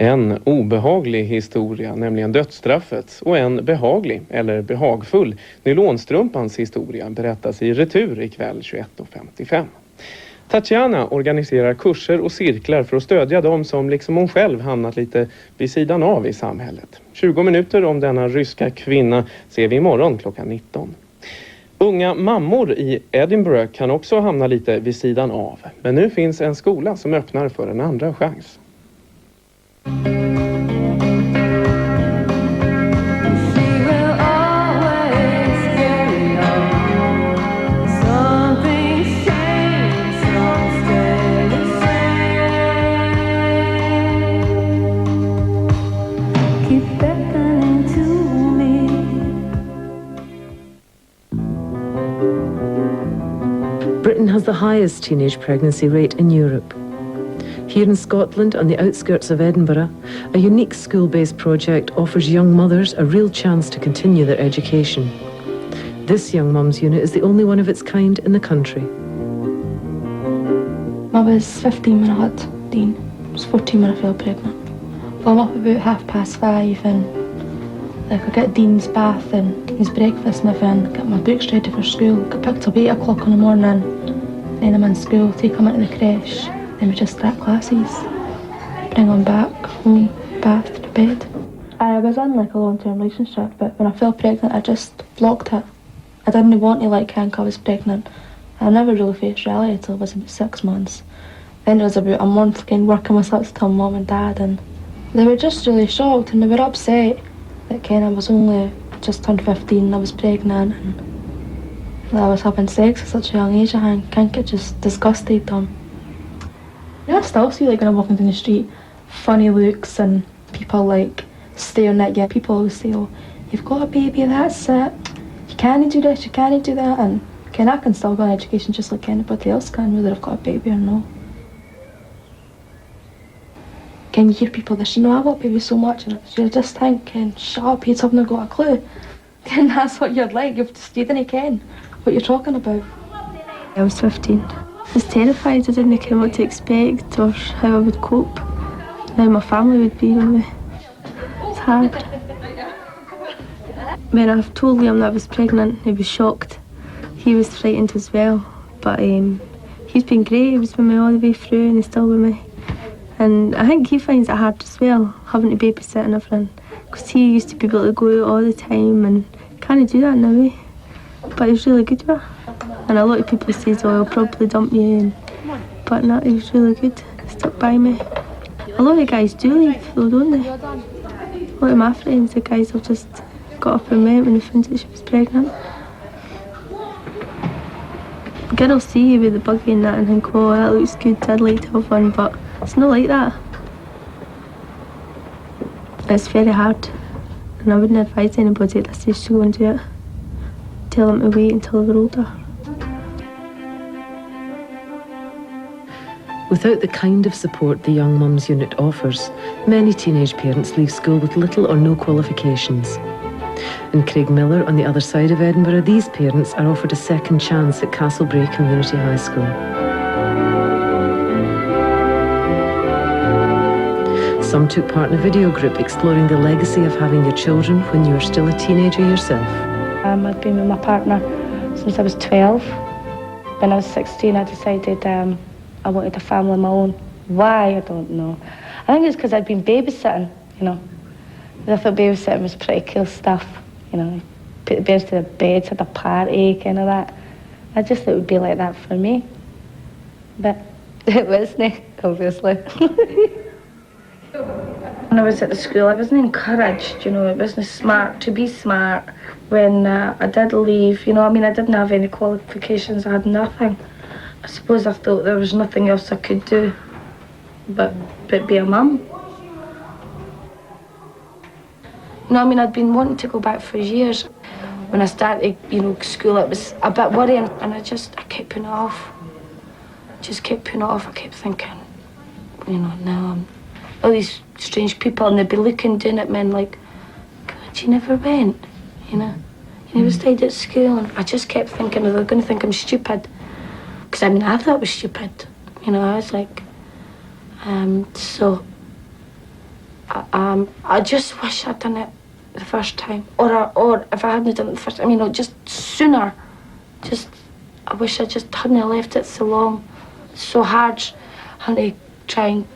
En obehaglig historia, nämligen dödsstraffet, och en behaglig eller behagfull nylonstrumpans historia berättas i retur ikväll 21:55. Tatjana organiserar kurser och cirklar för att stödja dem som liksom hon själv hamnat lite vid sidan av i samhället. 20 minuter om denna ryska kvinna ser vi imorgon klockan 19. Unga mammor i Edinburgh kan också hamna lite vid sidan av. Men nu finns en skola som öppnar för en andra chans. Britain has the highest teenage pregnancy rate in Europe. Here in Scotland, on the outskirts of Edinburgh, a unique school-based project offers young mothers a real chance to continue their education. This Young Mums unit is the only one of its kind in the country. I was 15 when I had Dean. I was 14 when I fell pregnant. Well, I'm up about 5:30 and like I get Dean's bath and his breakfast and everything, get my books ready for school, get picked up 8 o'clock in the morning, then I'm in school, take him into the creche, then we just start classes, bring him back home, bathed to bed. I was in like a long-term relationship, but when I fell pregnant I just blocked it. I didn't want to like think I was pregnant. I never really faced reality until I was about 6 months. Then it was about a month again working myself to tell mum and dad, and they were just really shocked and they were upset that Ken, I was only just turned 15 and I was pregnant and that I was having sex at such a young age. I think it just disgusted them. Yeah, I still see like when I'm walking down the street, funny looks and people like staring at you. People always say, oh, you've got a baby, that's it. You can't do this, you can't do that. And Ken, I can still go on education just like anybody else can, whether I've got a baby or not. Can you hear people that, you know, I want baby so much, and you're just thinking, shut up, you haven't got a clue. And that's what you're like, you didn't ken what you're talking about. I was 15. I was terrified, I didn't know what to expect or how I would cope, how my family would be with me. It's hard. When I told Liam that I was pregnant, he was shocked. He was frightened as well, but he's been great, he was with me all the way through and he's still with me. And I think he finds it hard as well, having to babysit and everything, because he used to be able to go out all the time and can't do that now, eh? But he was really good with it. And a lot of people say, oh, he'll probably dump you, but no, he was really good, he stuck by me. A lot of guys do leave though, don't they? A lot of my friends, the guys have just got up and went when they found out she was pregnant. Girls see you with the buggy and that and think, oh, that looks good, I'd like to have one, but it's not like that. It's very hard, and I wouldn't advise anybody at this stage to go and do it. Tell them to wait until they're older. Without the kind of support the Young Mums unit offers, many teenage parents leave school with little or no qualifications. In Craigmillar, on the other side of Edinburgh, these parents are offered a second chance at Castlebrae Community High School. Some took part in a video group exploring the legacy of having your children when you were still a teenager yourself. I'd been with my partner since I was 12. When I was 16, I decided I wanted a family of my own. Why, I don't know. I think it's because I'd been babysitting, you know. I thought babysitting was pretty cool stuff, you know. Put the beds to the beds, had a party, kind of that. I just thought it would be like that for me. But it wasn't, obviously. When I was at the school, I wasn't encouraged, you know, it wasn't smart to be smart. When I did leave, you know, I mean, I didn't have any qualifications, I had nothing. I suppose I thought there was nothing else I could do but be a mum. You know, I mean, I'd been wanting to go back for years. When I started, you know, school, it was a bit worrying, and I kept putting it off. Just kept putting it off. I kept thinking, you know, now all these strange people, and they'd be looking down at me and like, God, you never went, you know. You never stayed at school. And I just kept thinking, they're going to think I'm stupid. Because I mean, I thought I was stupid. You know, I was like, so I just wish I'd done it the first time, or if I hadn't done it the first time, you know, just sooner. Just, I wish I just hadn't left it so long, so hard, having to try and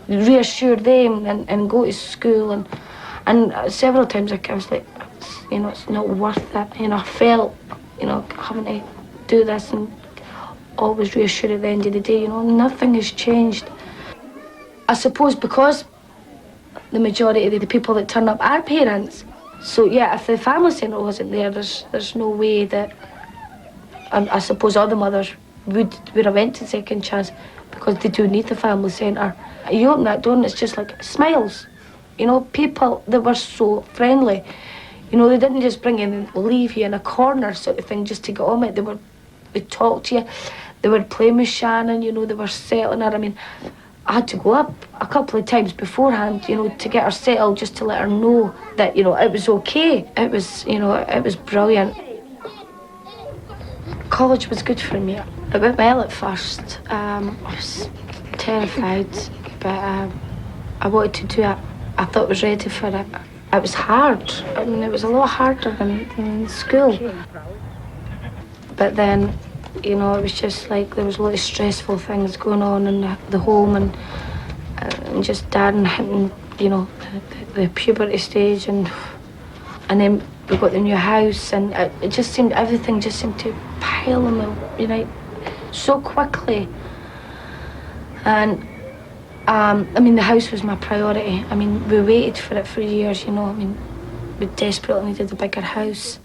reassure them and go to school and several times I was like, you know, it's not worth it. You know, I felt, you know, having to do this and always reassure at the end of the day, you know, nothing has changed. I suppose because the majority of the people that turn up are parents. So yeah, if the family centre wasn't there, there's no way that I suppose other mothers would have went to second chance because they do need the family centre. You open that door and it's just like smiles. You know, people that were so friendly. You know, they didn't just bring you and leave you in a corner sort of thing just to get on with it. They'd talk to you. They were playing with Shannon, you know, they were settling her. I mean, I had to go up a couple of times beforehand, you know, to get her settled just to let her know that, you know, it was okay. It was, you know, it was brilliant. College was good for me. It went well at first. I was terrified, but I wanted to do it. I thought I was ready for it. It was hard. I mean, it was a lot harder than school. But then, you know, it was just like there was a lot of stressful things going on in the home and just Darren hitting, you know, the puberty stage and then we got the new house and it just seemed, everything just seemed to pile on me, you know, so quickly. And I mean, the house was my priority. I mean, we waited for it for years, you know. I mean, we desperately needed a bigger house.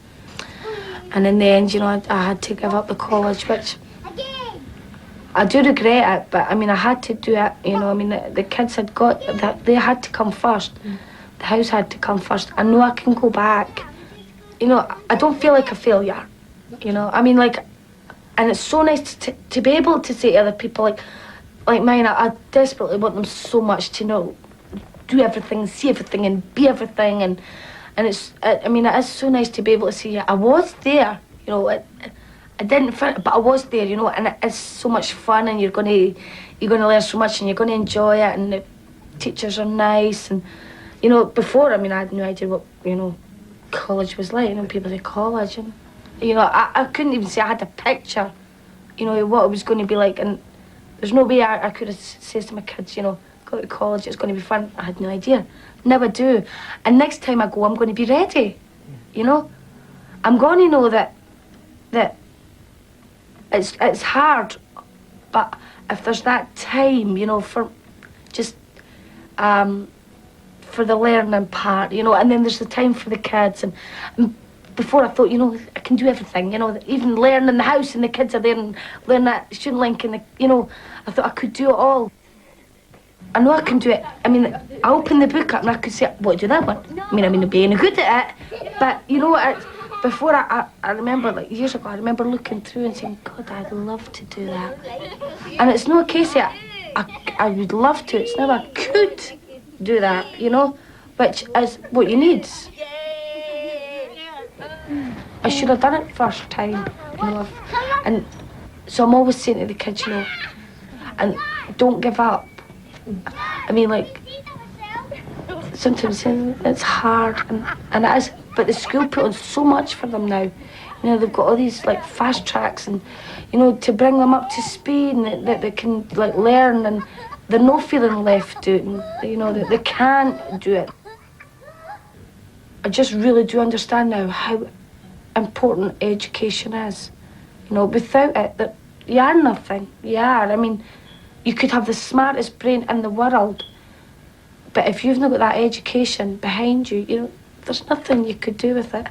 And in the end, you know, I had to give up the college, which I do regret it, but I mean, I had to do it, you know. I mean, the kids had got that, they had to come first. The house had to come first. I know I can go back. You know, I don't feel like a failure, you know. I mean, like, and it's so nice to be able to say to other people, like mine, I desperately want them so much to know, do everything, see everything, and be everything, and it's, I mean, it is so nice to be able to say, yeah, I was there, you know, I didn't fit, but I was there, you know, and it is so much fun, and you're gonna learn so much, and you're gonna enjoy it, and the teachers are nice, and, you know, before, I mean, I had no idea what, you know, college was like, you know, people say college, and, you know, I couldn't even say I had a picture, you know, what it was going to be like, and there's no way I could have said to my kids, you know, go to college, it's going to be fun. I had no idea. Never do. And next time I go, I'm going to be ready, you know. I'm going to know that it's hard, but if there's that time, you know, for just for the learning part, you know, and then there's the time for the kids. And before I thought, you know, I can do everything, you know, even learn in the house and the kids are there and learn that student link and, you know, I thought I could do it all. I know I can do it. I mean, I open the book up and I could say, what, do that one? I mean, not being good at it, but, you know, before I remember, like, years ago, I remember looking through and saying, God, I'd love to do that. And it's not a case that I would love to, it's never I could do that, you know, which is what you need. I should have done it first time, you know, and so I'm always saying to the kids, you know, and don't give up. I mean, like, sometimes it's hard, and it is, but the school put on so much for them now. You know, they've got all these, like, fast tracks and, you know, to bring them up to speed and that they can, like, learn and they're not feeling left out and, you know, that they can do it. I just really do understand now how important education is. You know, without it, that you are nothing. You are. I mean, you could have the smartest brain in the world, but if you've not got that education behind you, you know, there's nothing you could do with it.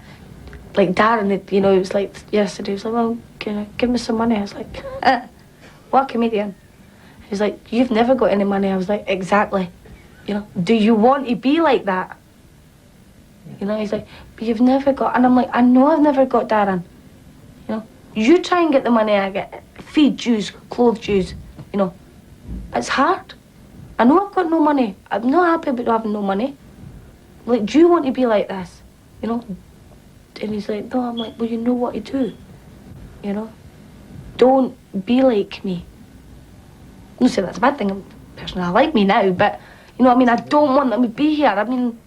Like Darren, you know, it was like yesterday, he was like, well, give me some money. I was like, what comedian? He was like, you've never got any money. I was like, exactly. You know, do you want to be like that? You know, he's like, but you've never got, and I'm like, I know I've never got, Darren. You know, you try and get the money I get, feed Jews, clothe Jews, you know. It's hard. I know I've got no money. I'm not happy about having no money. Like, do you want to be like this? You know? And he's like, no. I'm like, well, you know what to do. You know? Don't be like me. I'm not saying that's a bad thing. Personally, I like me now, but, You know what I mean? I don't want them to be here. I mean,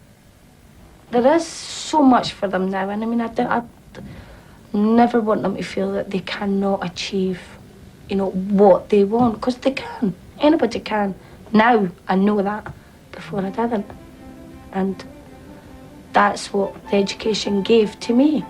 there is so much for them now, and I mean, I never want them to feel that they cannot achieve, you know, what they want, because they can. Anybody can. Now, I know that. Before I didn't. And that's what the education gave to me.